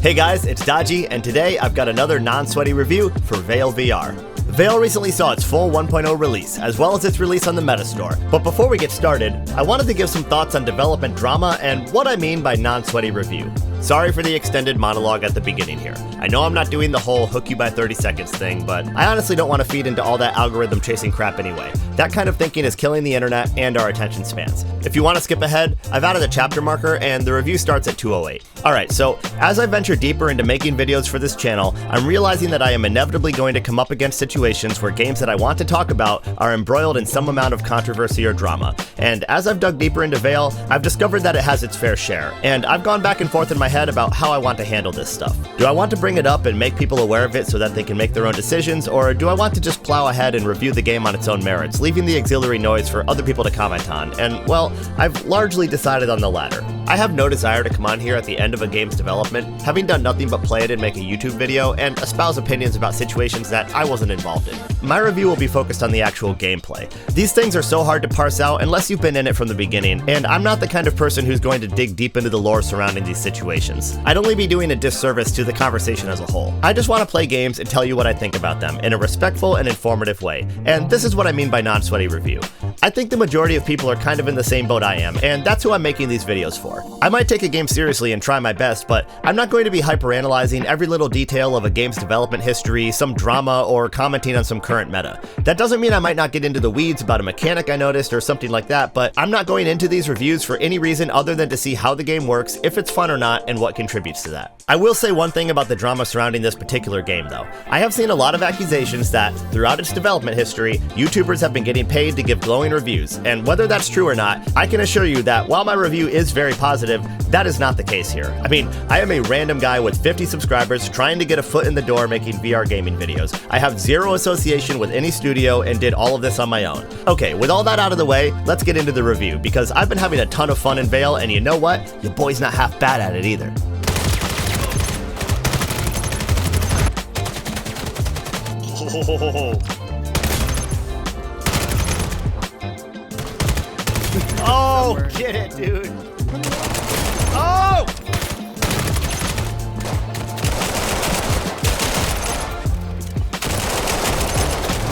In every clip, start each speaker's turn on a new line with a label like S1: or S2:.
S1: Hey guys, it's Dodgy, and today I've got another non-sweaty review for VAIL VR. VAIL recently saw its full 1.0 release, as well as its release on the Metastore. But before we get started, I wanted to give some thoughts on development drama and what I mean by non-sweaty review. Sorry for the extended monologue at the beginning here. I know I'm not doing the whole hook you by 30 seconds thing, but I honestly don't want to feed into all that algorithm chasing crap anyway. That kind of thinking is killing the internet and our attention spans. If you want to skip ahead, I've added a chapter marker and the review starts at 2:08. Alright, so as I venture deeper into making videos for this channel, I'm realizing that I am inevitably going to come up against situations where games that I want to talk about are embroiled in some amount of controversy or drama. And as I've dug deeper into VAIL, I've discovered that it has its fair share, and I've gone back and forth in my head about how I want to handle this stuff. Do I want to bring it up and make people aware of it so that they can make their own decisions, or do I want to just plow ahead and review the game on its own merits, leaving the auxiliary noise for other people to comment on? And, well, I've largely decided on the latter. I have no desire to come on here at the end of a game's development, having done nothing but play it and make a YouTube video, and espouse opinions about situations that I wasn't involved in. My review will be focused on the actual gameplay. These things are so hard to parse out unless you've been in it from the beginning, and I'm not the kind of person who's going to dig deep into the lore surrounding these situations. I'd only be doing a disservice to the conversation as a whole. I just want to play games and tell you what I think about them in a respectful and informative way, and this is what I mean by non-sweaty review. I think the majority of people are kind of in the same boat I am, and that's who I'm making these videos for. I might take a game seriously and try my best, but I'm not going to be hyperanalyzing every little detail of a game's development history, some drama, or commenting on some current meta. That doesn't mean I might not get into the weeds about a mechanic I noticed or something like that, but I'm not going into these reviews for any reason other than to see how the game works, if it's fun or not, and what contributes to that. I will say one thing about the drama surrounding this particular game though. I have seen a lot of accusations that, throughout its development history, YouTubers have been getting paid to give glowing reviews, and whether that's true or not, I can assure you that while my review is very positive, that is not the case here. I mean, I am a random guy with 50 subscribers trying to get a foot in the door making VR gaming videos. I have zero association with any studio and did all of this on my own. Okay, with all that out of the way, let's get into the review, because I've been having a ton of fun in VAIL, and you know what? Your boy's not half bad at it either. Oh, get it, dude. Oh!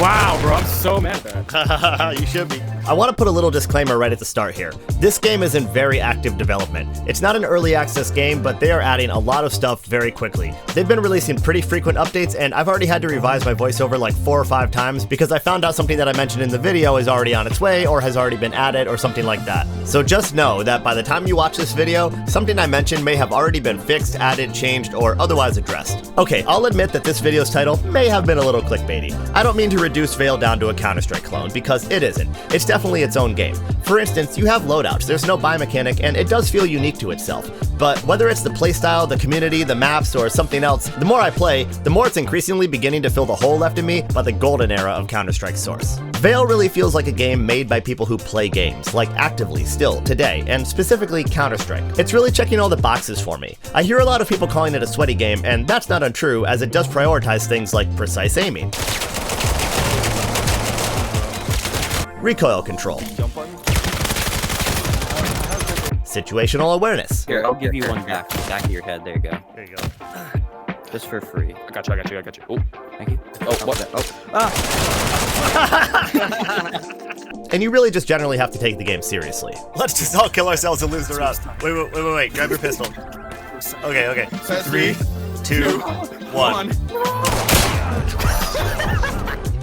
S2: Wow, bro, I'm so mad at that.
S1: You should be. I want to put a little disclaimer right at the start here. This game is in very active development. It's not an early access game, but they are adding a lot of stuff very quickly. They've been releasing pretty frequent updates, and I've already had to revise my voiceover like 4 or 5 times because I found out something that I mentioned in the video is already on its way or has already been added or something like that. So just know that by the time you watch this video, something I mentioned may have already been fixed, added, changed, or otherwise addressed. Okay, I'll admit that this video's title may have been a little clickbaity. I don't mean to reduce VAIL down to a Counter-Strike clone, because it isn't. It's definitely its own game. For instance, you have loadouts, there's no buy mechanic, and it does feel unique to itself. But whether it's the playstyle, the community, the maps, or something else, the more I play, the more it's increasingly beginning to fill the hole left in me by the golden era of Counter-Strike's source. VAIL really feels like a game made by people who play games, like actively, still, today, and specifically Counter-Strike. It's really checking all the boxes for me. I hear a lot of people calling it a sweaty game, and that's not untrue, as it does prioritize things like precise aiming, recoil control, situational awareness.
S3: Here, I'll give you one back of your head. There you go.
S1: There you go.
S3: Just for free.
S2: I got you. Oh,
S3: Thank you.
S2: oh, what the? Oh.
S1: And you really just generally have to take the game seriously. Let's just all kill ourselves and lose the round. Wait. Grab your pistol. Okay. 3, 2, 1.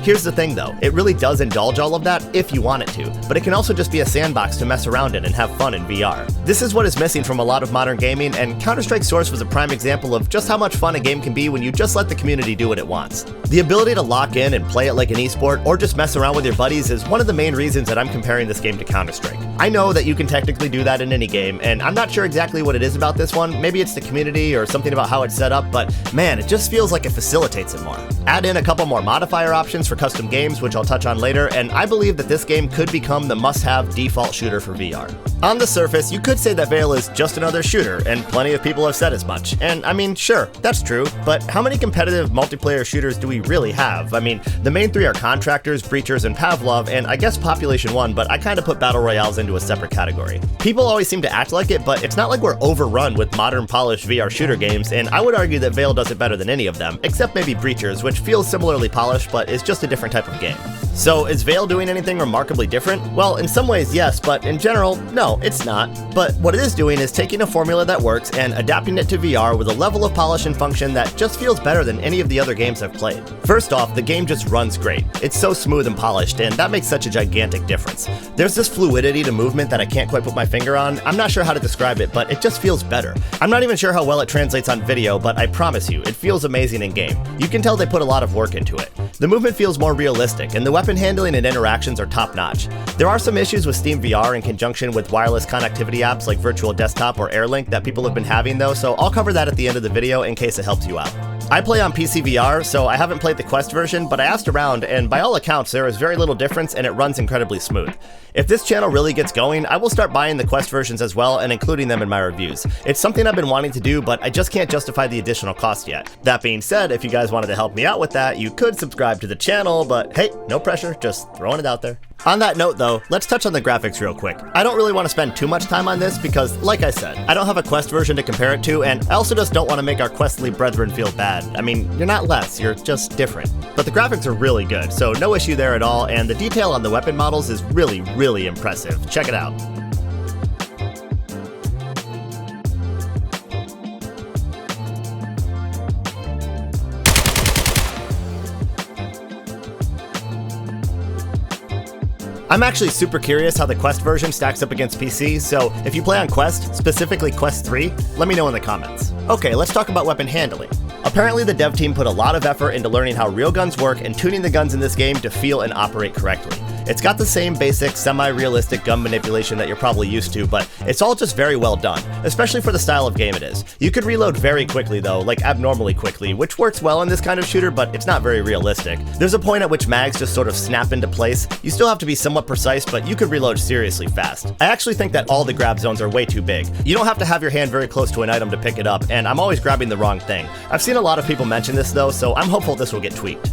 S1: Here's the thing though, it really does indulge all of that if you want it to, but it can also just be a sandbox to mess around in and have fun in VR. This is what is missing from a lot of modern gaming, and Counter-Strike Source was a prime example of just how much fun a game can be when you just let the community do what it wants. The ability to lock in and play it like an esport, or just mess around with your buddies, is one of the main reasons that I'm comparing this game to Counter-Strike. I know that you can technically do that in any game, and I'm not sure exactly what it is about this one. Maybe it's the community or something about how it's set up, but man, it just feels like it facilitates it more. Add in a couple more modifier options for custom games, which I'll touch on later, and I believe that this game could become the must-have default shooter for VR. On the surface, you could say that VAIL is just another shooter, and plenty of people have said as much. And I mean, sure, that's true, but how many competitive multiplayer shooters do we really have? I mean, the main three are Contractors, Breachers, and Pavlov, and I guess Population 1, but I kinda put Battle Royales into a separate category. People always seem to act like it, but it's not like we're overrun with modern polished VR shooter games, and I would argue that VAIL does it better than any of them, except maybe Breachers, which feels similarly polished, but is just a different type of game. So is VAIL doing anything remarkably different? Well, in some ways, yes, but in general, no, it's not. But what it is doing is taking a formula that works and adapting it to VR with a level of polish and function that just feels better than any of the other games I've played. First off, the game just runs great. It's so smooth and polished, and that makes such a gigantic difference. There's this fluidity to movement that I can't quite put my finger on. I'm not sure how to describe it, but it just feels better. I'm not even sure how well it translates on video, but I promise you, it feels amazing in game. You can tell they put a lot of work into it. The movement feels more realistic, and the weapon handling and interactions are top-notch. There are some issues with Steam VR in conjunction with wireless connectivity apps like Virtual Desktop or AirLink that people have been having though, so I'll cover that at the end of the video in case it helps you out. I play on PC VR, so I haven't played the Quest version, but I asked around, and by all accounts, there is very little difference and it runs incredibly smooth. If this channel really gets going, I will start buying the Quest versions as well and including them in my reviews. It's something I've been wanting to do, but I just can't justify the additional cost yet. That being said, if you guys wanted to help me out with that, you could subscribe to the channel, but hey, no pressure, just throwing it out there. On that note though, let's touch on the graphics real quick. I don't really want to spend too much time on this because, like I said, I don't have a Quest version to compare it to, and I also just don't want to make our Questly brethren feel bad. I mean, you're not less, you're just different. But the graphics are really good, so no issue there at all, and the detail on the weapon models is really, really impressive. Check it out. I'm actually super curious how the Quest version stacks up against PC, so if you play on Quest, specifically Quest 3, let me know in the comments. Okay, let's talk about weapon handling. Apparently the dev team put a lot of effort into learning how real guns work and tuning the guns in this game to feel and operate correctly. It's got the same basic, semi-realistic gun manipulation that you're probably used to, but it's all just very well done, especially for the style of game it is. You could reload very quickly though, like abnormally quickly, which works well in this kind of shooter, but it's not very realistic. There's a point at which mags just sort of snap into place. You still have to be somewhat precise, but you could reload seriously fast. I actually think that all the grab zones are way too big. You don't have to have your hand very close to an item to pick it up, and I'm always grabbing the wrong thing. I've seen a lot of people mention this though, so I'm hopeful this will get tweaked.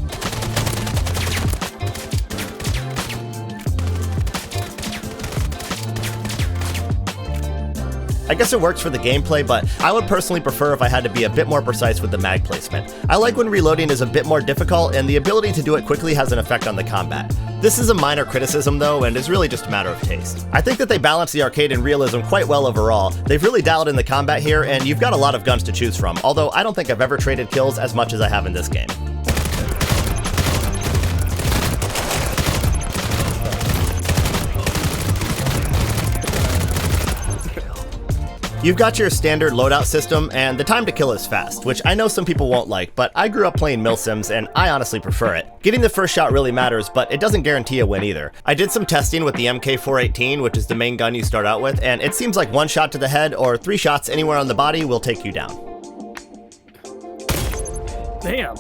S1: I guess it works for the gameplay, but I would personally prefer if I had to be a bit more precise with the mag placement. I like when reloading is a bit more difficult, and the ability to do it quickly has an effect on the combat. This is a minor criticism though, and is really just a matter of taste. I think that they balance the arcade and realism quite well overall. They've really dialed in the combat here, and you've got a lot of guns to choose from, although I don't think I've ever traded kills as much as I have in this game. You've got your standard loadout system, and the time to kill is fast, which I know some people won't like, but I grew up playing milsims, and I honestly prefer it. Getting the first shot really matters, but it doesn't guarantee a win either. I did some testing with the MK418, which is the main gun you start out with, and it seems like one shot to the head or 3 shots anywhere on the body will take you down.
S2: Damn.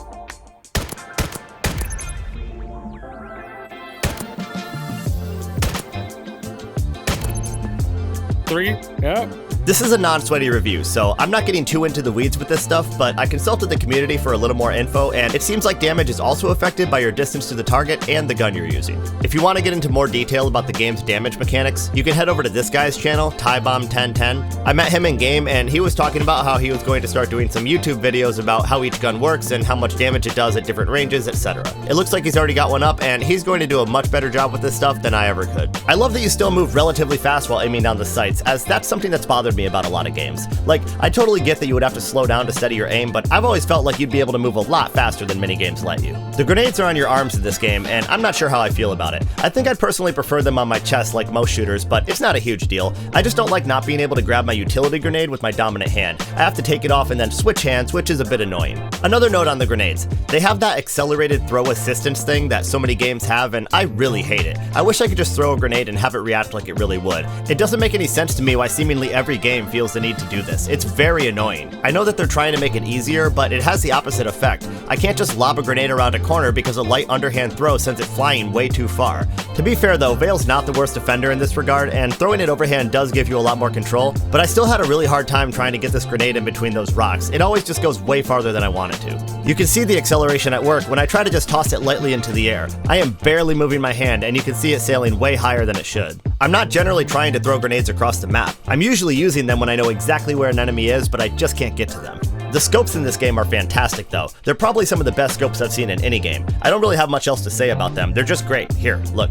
S2: Three. Yep.
S1: This is a non-sweaty review, so I'm not getting too into the weeds with this stuff, but I consulted the community for a little more info, and it seems like damage is also affected by your distance to the target and the gun you're using. If you want to get into more detail about the game's damage mechanics, you can head over to this guy's channel, TieBomb1010. I met him in game, and he was talking about how he was going to start doing some YouTube videos about how each gun works and how much damage it does at different ranges, etc. It looks like he's already got one up, and he's going to do a much better job with this stuff than I ever could. I love that you still move relatively fast while aiming down the sights, as that's something that's bothered me about a lot of games. Like, I totally get that you would have to slow down to steady your aim, but I've always felt like you'd be able to move a lot faster than many games let you. The grenades are on your arms in this game, and I'm not sure how I feel about it. I think I'd personally prefer them on my chest like most shooters, but it's not a huge deal. I just don't like not being able to grab my utility grenade with my dominant hand. I have to take it off and then switch hands, which is a bit annoying. Another note on the grenades. They have that accelerated throw assistance thing that so many games have, and I really hate it. I wish I could just throw a grenade and have it react like it really would. It doesn't make any sense to me why seemingly every game feels the need to do this. It's very annoying. I know that they're trying to make it easier, but it has the opposite effect. I can't just lob a grenade around a corner because a light underhand throw sends it flying way too far. To be fair though, VAIL's not the worst offender in this regard, and throwing it overhand does give you a lot more control, but I still had a really hard time trying to get this grenade in between those rocks. It always just goes way farther than I want it to. You can see the acceleration at work when I try to just toss it lightly into the air. I am barely moving my hand, and you can see it sailing way higher than it should. I'm not generally trying to throw grenades across the map. I'm usually using them when I know exactly where an enemy is, but I just can't get to them. The scopes in this game are fantastic though. They're probably some of the best scopes I've seen in any game. I don't really have much else to say about them. They're just great. Here, look.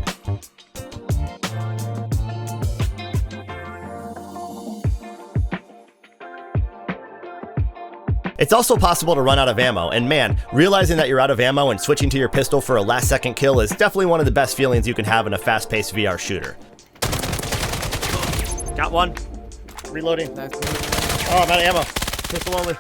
S1: It's also possible to run out of ammo, and man, realizing that you're out of ammo and switching to your pistol for a last-second kill is definitely one of the best feelings you can have in a fast-paced VR shooter. Got one. Reloading. Oh, I'm out of ammo. Pistol only.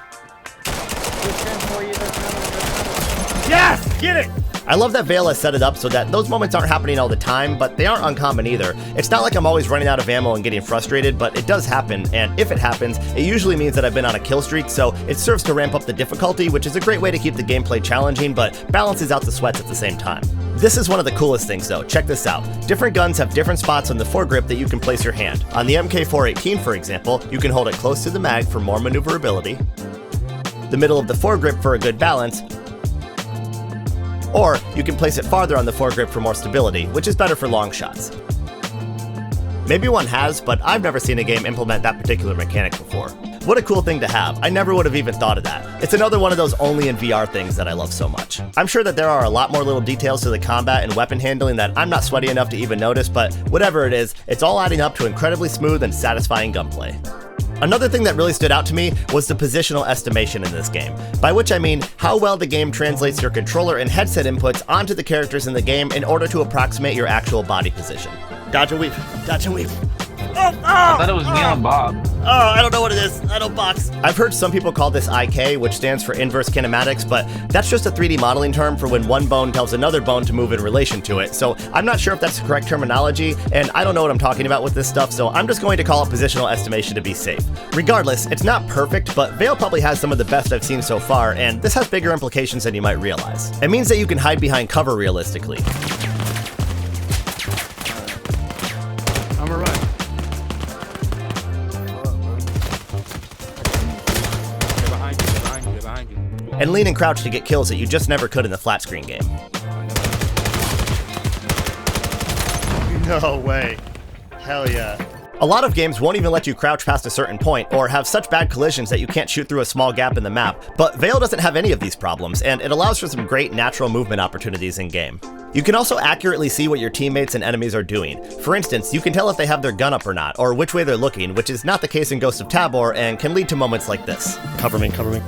S1: Yes! Get it! I love that VAIL has set it up so that those moments aren't happening all the time, but they aren't uncommon either. It's not like I'm always running out of ammo and getting frustrated, but it does happen, and if it happens, it usually means that I've been on a kill streak, so it serves to ramp up the difficulty, which is a great way to keep the gameplay challenging, but balances out the sweats at the same time. This is one of the coolest things though, check this out. Different guns have different spots on the foregrip that you can place your hand. On the MK418, for example, you can hold it close to the mag for more maneuverability, the middle of the foregrip for a good balance, or you can place it farther on the foregrip for more stability, which is better for long shots. Maybe one has, but I've never seen a game implement that particular mechanic before. What a cool thing to have. I never would have even thought of that. It's another one of those only in VR things that I love so much. I'm sure that there are a lot more little details to the combat and weapon handling that I'm not sweaty enough to even notice, but whatever it is, it's all adding up to incredibly smooth and satisfying gunplay. Another thing that really stood out to me was the positional estimation in this game, by which I mean how well the game translates your controller and headset inputs onto the characters in the game in order to approximate your actual body position. Dodge and weave, dodge and weave. Oh,
S4: I thought it was Neon Bob.
S1: Oh, I don't know what it is. I don't box. I've heard some people call this IK, which stands for inverse kinematics, but that's just a 3D modeling term for when one bone tells another bone to move in relation to it. So I'm not sure if that's the correct terminology, and I don't know what I'm talking about with this stuff, so I'm just going to call it positional estimation to be safe. Regardless, it's not perfect, but VAIL probably has some of the best I've seen so far, and this has bigger implications than you might realize. It means that you can hide behind cover realistically.
S2: I'm a run. They're behind you.
S1: And lean and crouch to get kills that you just never could in the flat screen game. No way. Hell yeah. A lot of games won't even let you crouch past a certain point, or have such bad collisions that you can't shoot through a small gap in the map, but VAIL doesn't have any of these problems, and it allows for some great natural movement opportunities in-game. You can also accurately see what your teammates and enemies are doing. For instance, you can tell if they have their gun up or not, or which way they're looking, which is not the case in Ghost of Tabor, and can lead to moments like this. Cover me, cover me.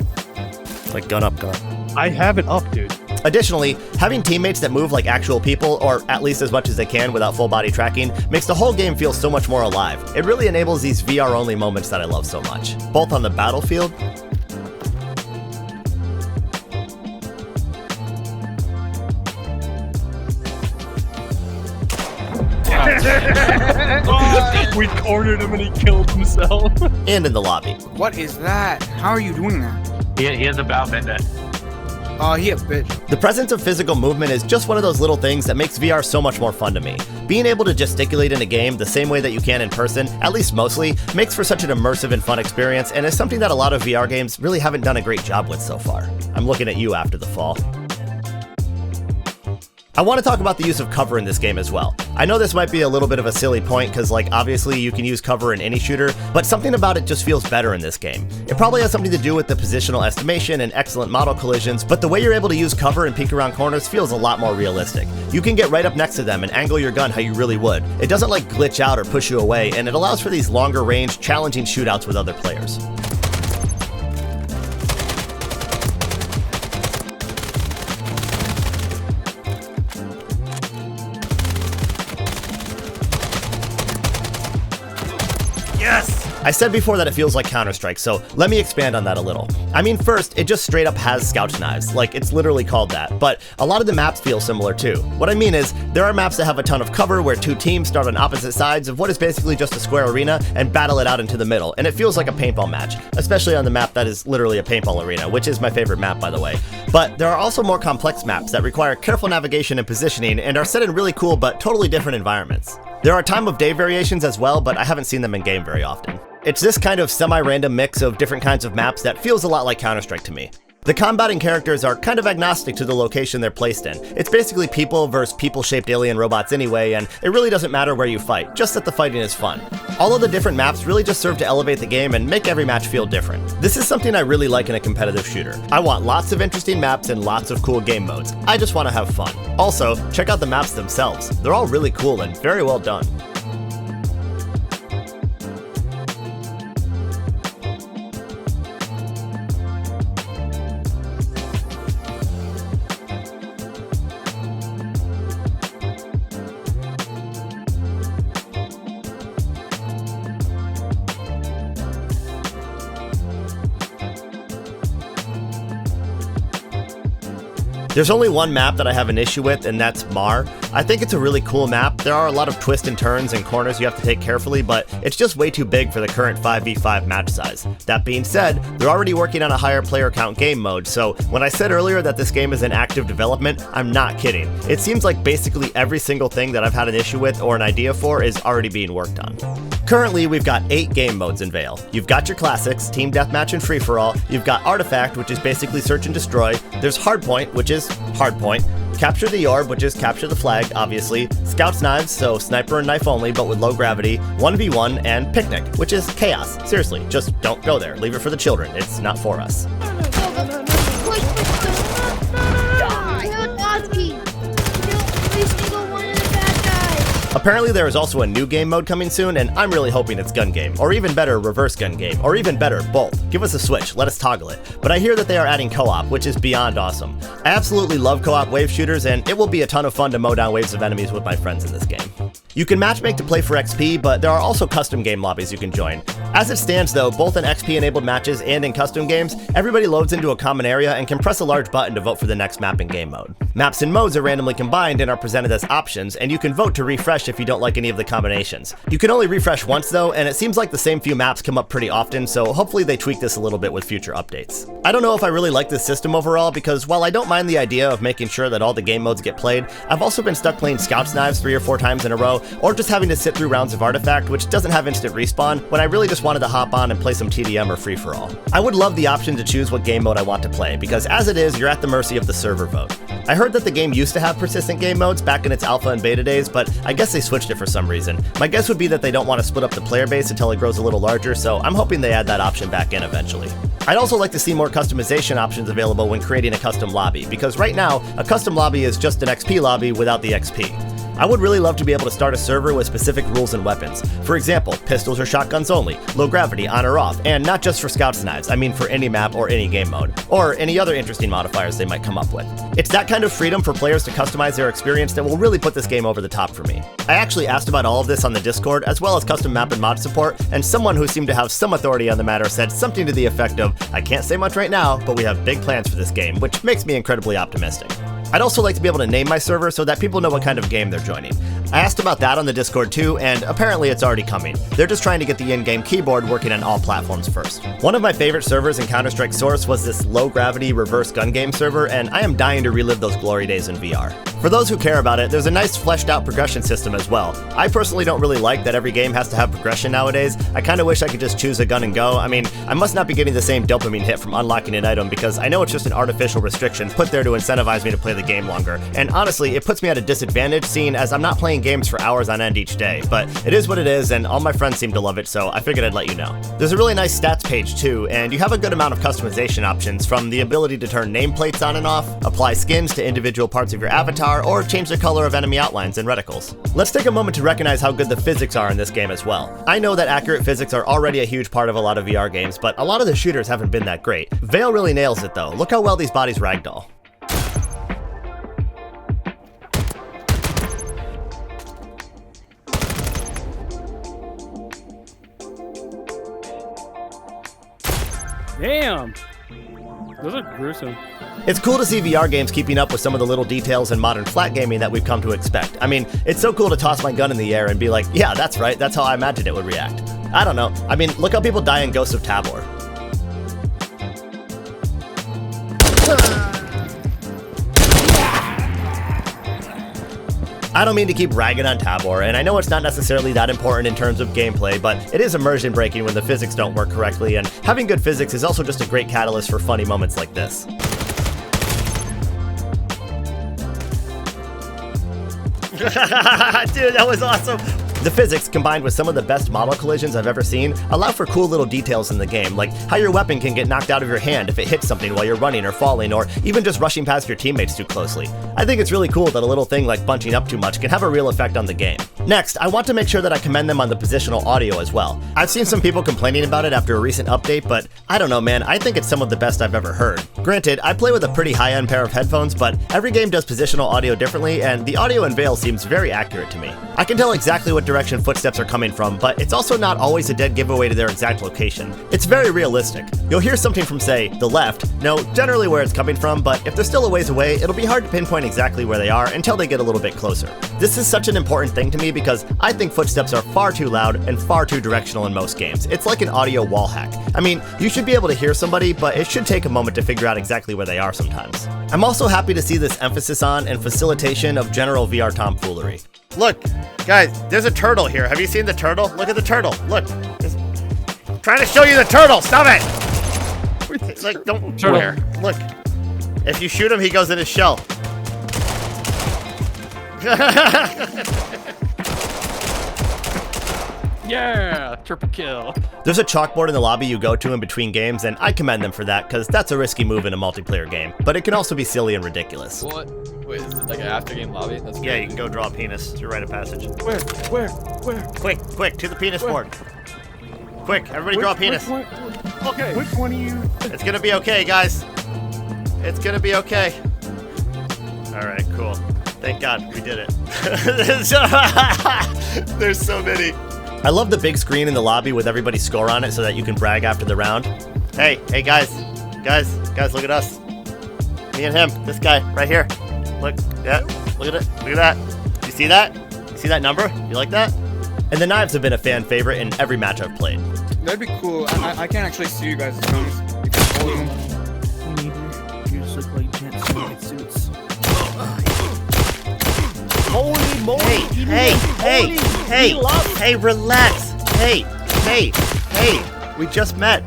S1: Like, gun up, gun up.
S2: I have it up, dude.
S1: Additionally, having teammates that move like actual people, or at least as much as they can without full body tracking, makes the whole game feel so much more alive. It really enables these VR-only moments that I love so much, both on the battlefield
S2: We cornered him and he killed himself.
S1: and in the lobby.
S5: What is that? How are you doing that?
S4: He has a bow bender.
S5: Oh, he a bitch.
S1: The presence of physical movement is just one of those little things that makes VR so much more fun to me. Being able to gesticulate in a game the same way that you can in person, at least mostly, makes for such an immersive and fun experience, and is something that a lot of VR games really haven't done a great job with so far. I'm looking at you after the fall. I want to talk about the use of cover in this game as well. I know this might be a little bit of a silly point because, like, obviously you can use cover in any shooter, but something about it just feels better in this game. It probably has something to do with the positional estimation and excellent model collisions, but the way you're able to use cover and peek around corners feels a lot more realistic. You can get right up next to them and angle your gun how you really would. It doesn't like glitch out or push you away, and it allows for these longer range, challenging shootouts with other players. Yes! I said before that it feels like Counter-Strike, so let me expand on that a little. I mean, first, it just straight up has Scout's Knives, like it's literally called that, but a lot of the maps feel similar too. What I mean is, there are maps that have a ton of cover where two teams start on opposite sides of what is basically just a square arena and battle it out into the middle, and it feels like a paintball match, especially on the map that is literally a paintball arena, which is my favorite map, by the way. But there are also more complex maps that require careful navigation and positioning and are set in really cool but totally different environments. There are time of day variations as well, but I haven't seen them in game very often. It's this kind of semi-random mix of different kinds of maps that feels a lot like Counter-Strike to me. The combating characters are kind of agnostic to the location they're placed in. It's basically people versus people-shaped alien robots anyway, and it really doesn't matter where you fight, just that the fighting is fun. All of the different maps really just serve to elevate the game and make every match feel different. This is something I really like in a competitive shooter. I want lots of interesting maps and lots of cool game modes. I just want to have fun. Also, check out the maps themselves. They're all really cool and very well done. There's only one map that I have an issue with, and that's Mar. I think it's a really cool map. There are a lot of twists and turns and corners you have to take carefully, but it's just way too big for the current 5v5 match size. That being said, they're already working on a higher player count game mode, so when I said earlier that this game is in active development, I'm not kidding. It seems like basically every single thing that I've had an issue with or an idea for is already being worked on. Currently, we've got 8 game modes in VAIL. You've got your classics, Team Deathmatch and Free-for-All, you've got Artifact, which is basically search and destroy, there's Hardpoint, which is Hardpoint, Capture the Orb, which is capture the flag, obviously, Scout's Knives, so sniper and knife only, but with low gravity, 1v1, and Picnic, which is chaos. Seriously, just don't go there. Leave it for the children. It's not for us. Apparently there is also a new game mode coming soon, and I'm really hoping it's gun game, or even better, reverse gun game, or even better, both. Give us a switch, let us toggle it. But I hear that they are adding co-op, which is beyond awesome. I absolutely love co-op wave shooters, and it will be a ton of fun to mow down waves of enemies with my friends in this game. You can matchmake to play for XP, but there are also custom game lobbies you can join. As it stands though, both in XP-enabled matches and in custom games, everybody loads into a common area and can press a large button to vote for the next map in game mode. Maps and modes are randomly combined and are presented as options, and you can vote to refresh if you don't like any of the combinations. You can only refresh once though, and it seems like the same few maps come up pretty often, so hopefully they tweak this a little bit with future updates. I don't know if I really like this system overall, because while I don't mind the idea of making sure that all the game modes get played, I've also been stuck playing Scout's Knives 3 or 4 times in a row, or just having to sit through rounds of Artifact, which doesn't have instant respawn, when I really just wanted to hop on and play some TDM or free-for-all. I would love the option to choose what game mode I want to play, because as it is, you're at the mercy of the server vote. I heard that the game used to have persistent game modes back in its alpha and beta days, but I guess they switched it for some reason. My guess would be that they don't want to split up the player base until it grows a little larger, so I'm hoping they add that option back in eventually. I'd also like to see more customization options available when creating a custom lobby, because right now, a custom lobby is just an XP lobby without the XP. I would really love to be able to start a server with specific rules and weapons. For example, pistols or shotguns only, low gravity on or off, and not just for Scout's Knives, I mean for any map or any game mode, or any other interesting modifiers they might come up with. It's that kind of freedom for players to customize their experience that will really put this game over the top for me. I actually asked about all of this on the Discord, as well as custom map and mod support, and someone who seemed to have some authority on the matter said something to the effect of, "I can't say much right now, but we have big plans for this game," which makes me incredibly optimistic. I'd also like to be able to name my server so that people know what kind of game they're joining. I asked about that on the Discord too, and apparently it's already coming. They're just trying to get the in-game keyboard working on all platforms first. One of my favorite servers in Counter-Strike Source was this low-gravity reverse gun game server, and I am dying to relive those glory days in VR. For those who care about it, there's a nice fleshed-out progression system as well. I personally don't really like that every game has to have progression nowadays. I kinda wish I could just choose a gun and go. I mean, I must not be getting the same dopamine hit from unlocking an item, because I know it's just an artificial restriction put there to incentivize me to play the game longer. And honestly, it puts me at a disadvantage, seeing as I'm not playing games for hours on end each day. But it is what it is, and all my friends seem to love it, so I figured I'd let you know. There's a really nice stats page too, and you have a good amount of customization options, from the ability to turn nameplates on and off, apply skins to individual parts of your avatar, or change the color of enemy outlines and reticles. Let's take a moment to recognize how good the physics are in this game as well. I know that accurate physics are already a huge part of a lot of VR games, but a lot of the shooters haven't been that great. VAIL really nails it though. Look how well these bodies ragdoll.
S2: Damn. Those are gruesome.
S1: It's cool to see VR games keeping up with some of the little details in modern flat gaming that we've come to expect. I mean, it's so cool to toss my gun in the air and be like, yeah, that's right, that's how I imagined it would react. I don't know. I mean, look how people die in Ghosts of Tabor. I don't mean to keep ragging on Tabor, and I know it's not necessarily that important in terms of gameplay, but it is immersion breaking when the physics don't work correctly, and having good physics is also just a great catalyst for funny moments like this. Dude, that was awesome! The physics, combined with some of the best model collisions I've ever seen, allow for cool little details in the game, like how your weapon can get knocked out of your hand if it hits something while you're running or falling, or even just rushing past your teammates too closely. I think it's really cool that a little thing like bunching up too much can have a real effect on the game. Next, I want to make sure that I commend them on the positional audio as well. I've seen some people complaining about it after a recent update, but I don't know, man, I think it's some of the best I've ever heard. Granted, I play with a pretty high-end pair of headphones, but every game does positional audio differently, and the audio in VAIL seems very accurate to me. I can tell exactly what direction footsteps are coming from, but it's also not always a dead giveaway to their exact location. It's very realistic. You'll hear something from, say, the left, know generally where it's coming from, but if they're still a ways away, it'll be hard to pinpoint exactly where they are until they get a little bit closer. This is such an important thing to me because I think footsteps are far too loud and far too directional in most games. It's like an audio wall hack. I mean, you should be able to hear somebody, but it should take a moment to figure out exactly where they are sometimes. I'm also happy to see this emphasis on and facilitation of general VR tomfoolery. Look, guys, there's a turtle here. Have you seen the turtle? Look at the turtle. Look. I'm trying to show you the turtle. Stop it! It's like, don't.
S2: Turtle.
S1: Look. If you shoot him, he goes in his shell.
S2: Yeah, triple kill.
S1: There's a chalkboard in the lobby you go to in between games, and I commend them for that, because that's a risky move in a multiplayer game. But it can also be silly and ridiculous.
S6: What? Wait, is it like an after game lobby? That's
S1: Yeah, you can go draw a penis. It's your rite of passage.
S2: Where?
S1: Quick, to the penis board. Quick, everybody draw a penis.
S2: Okay. Which one are you?
S1: It's gonna be okay, guys. It's gonna be okay. Alright, cool. Thank God, we did it. There's so many. I love the big screen in the lobby with everybody's score on it so that you can brag after the round. Hey, guys, look at us. Me and him, this guy, right here. Look, yeah, look at it, look at that. You see that? You see that number? You like that? And the knives have been a fan favorite in every match I've played.
S5: That'd be cool. I can't actually see you guys' thumbs. You can hold them.
S2: You just look like jet suits. Holy moly!
S1: Hey, relax. Hey, we just met.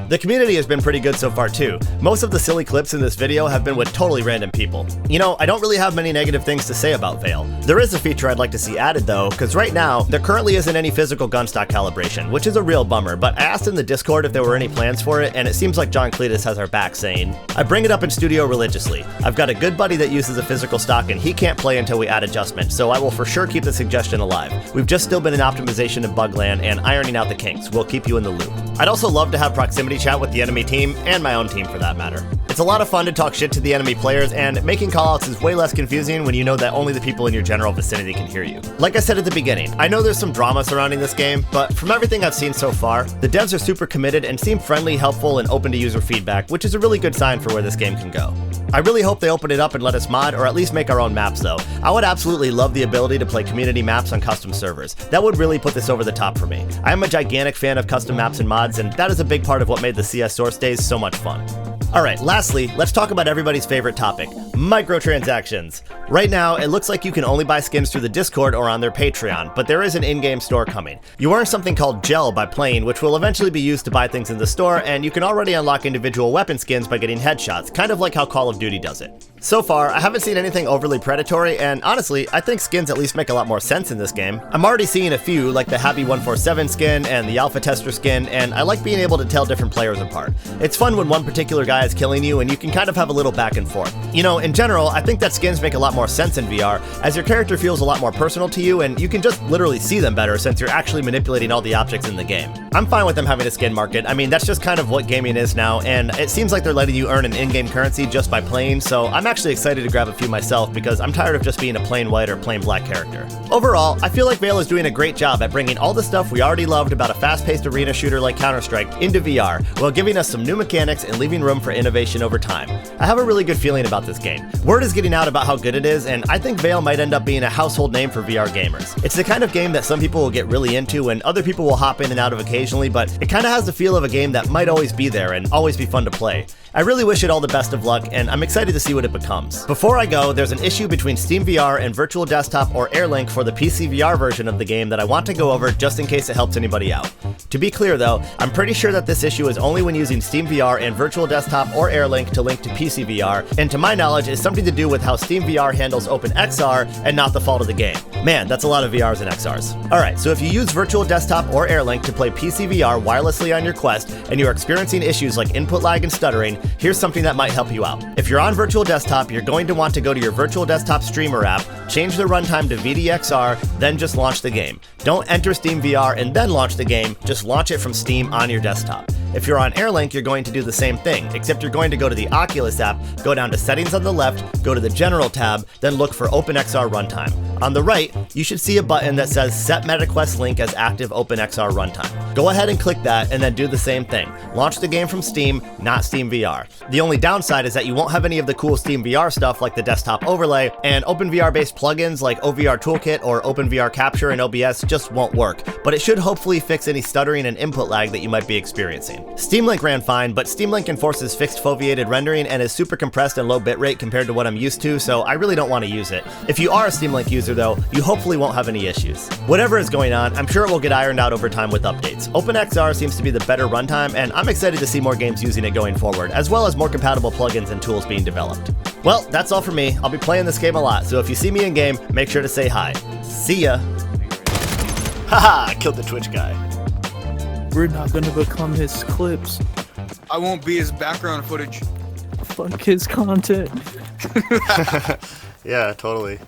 S1: The community has been pretty good so far too. Most of the silly clips in this video have been with totally random people. You know, I don't really have many negative things to say about VAIL. There is a feature I'd like to see added though, because right now, there currently isn't any physical gun stock calibration, which is a real bummer, but I asked in the Discord if there were any plans for it, and it seems like John Cletus has our back saying, I bring it up in studio religiously. I've got a good buddy that uses a physical stock and he can't play until we add adjustments, so I will for sure keep the suggestion alive. We've just still been in optimization and bugland and ironing out the kinks. We'll keep you in the loop. I'd also love to have proximity chat with the enemy team, and my own team for that matter. It's a lot of fun to talk shit to the enemy players, and making callouts is way less confusing when you know that only the people in your general vicinity can hear you. Like I said at the beginning, I know there's some drama surrounding this game, but from everything I've seen so far, the devs are super committed and seem friendly, helpful, and open to user feedback, which is a really good sign for where this game can go. I really hope they open it up and let us mod, or at least make our own maps though. I would absolutely love the ability to play community maps on custom servers. That would really put this over the top for me. I am a gigantic fan of custom maps and mods, and that is a big part of what made the CS Source days so much fun. Alright, lastly, let's talk about everybody's favorite topic, microtransactions. Right now, it looks like you can only buy skins through the Discord or on their Patreon, but there is an in-game store coming. You earn something called Gel by playing, which will eventually be used to buy things in the store, and you can already unlock individual weapon skins by getting headshots, kind of like how Call of Duty does it. So far, I haven't seen anything overly predatory, and honestly, I think skins at least make a lot more sense in this game. I'm already seeing a few, like the Happy 147 skin and the Alpha Tester skin, and I like being able to tell different players apart. It's fun when one particular guy is killing you, and you can kind of have a little back and forth. You know, in general, I think that skins make a lot more sense in VR, as your character feels a lot more personal to you, and you can just literally see them better since you're actually manipulating all the objects in the game. I'm fine with them having a skin market. I mean, that's just kind of what gaming is now, and it seems like they're letting you earn an in-game currency just by playing, so I'm I'm actually excited to grab a few myself because I'm tired of just being a plain white or plain black character. Overall, I feel like VAIL is doing a great job at bringing all the stuff we already loved about a fast-paced arena shooter like Counter-Strike into VR, while giving us some new mechanics and leaving room for innovation over time. I have a really good feeling about this game. Word is getting out about how good it is, and I think VAIL might end up being a household name for VR gamers. It's the kind of game that some people will get really into and other people will hop in and out of occasionally, but it kind of has the feel of a game that might always be there and always be fun to play. I really wish it all the best of luck, and I'm excited to see what it becomes. Before I go, there's an issue between SteamVR and Virtual Desktop or AirLink for the PC VR version of the game that I want to go over just in case it helps anybody out. To be clear though, I'm pretty sure that this issue is only when using SteamVR and Virtual Desktop or AirLink to link to PC VR, and to my knowledge is something to do with how SteamVR handles OpenXR and not the fault of the game. Man, that's a lot of VRs and XRs. Alright, so if you use Virtual Desktop or AirLink to play PC VR wirelessly on your Quest and you're experiencing issues like input lag and stuttering, here's something that might help you out. If you're on Virtual Desktop, you're going to want to go to your Virtual Desktop Streamer app, change the runtime to VDXR, then just launch the game. Don't enter SteamVR and then launch the game, just launch it from Steam on your desktop. If you're on AirLink, you're going to do the same thing, except you're going to go to the Oculus app, go down to Settings on the left, go to the General tab, then look for OpenXR Runtime. On the right, you should see a button that says Set MetaQuest Link as Active OpenXR Runtime. Go ahead and click that and then do the same thing. Launch the game from Steam, not SteamVR. The only downside is that you won't have any of the cool SteamVR stuff like the desktop overlay, and OpenVR-based plugins like OVR Toolkit or OpenVR Capture and OBS just won't work, but it should hopefully fix any stuttering and input lag that you might be experiencing. Steam Link ran fine, but Steam Link enforces fixed foveated rendering and is super compressed and low bitrate compared to what I'm used to, so I really don't want to use it. If you are a Steam Link user though, you hopefully won't have any issues. Whatever is going on, I'm sure it will get ironed out over time with updates. OpenXR seems to be the better runtime, and I'm excited to see more games using it going forward, as well as more compatible plugins and tools being developed. Well, that's all for me. I'll be playing this game a lot, so if you see me in game, make sure to say hi. See ya! Haha, killed the Twitch guy.
S7: We're not gonna become his clips.
S5: I won't be his background footage.
S7: Fuck his content.
S1: Yeah, totally.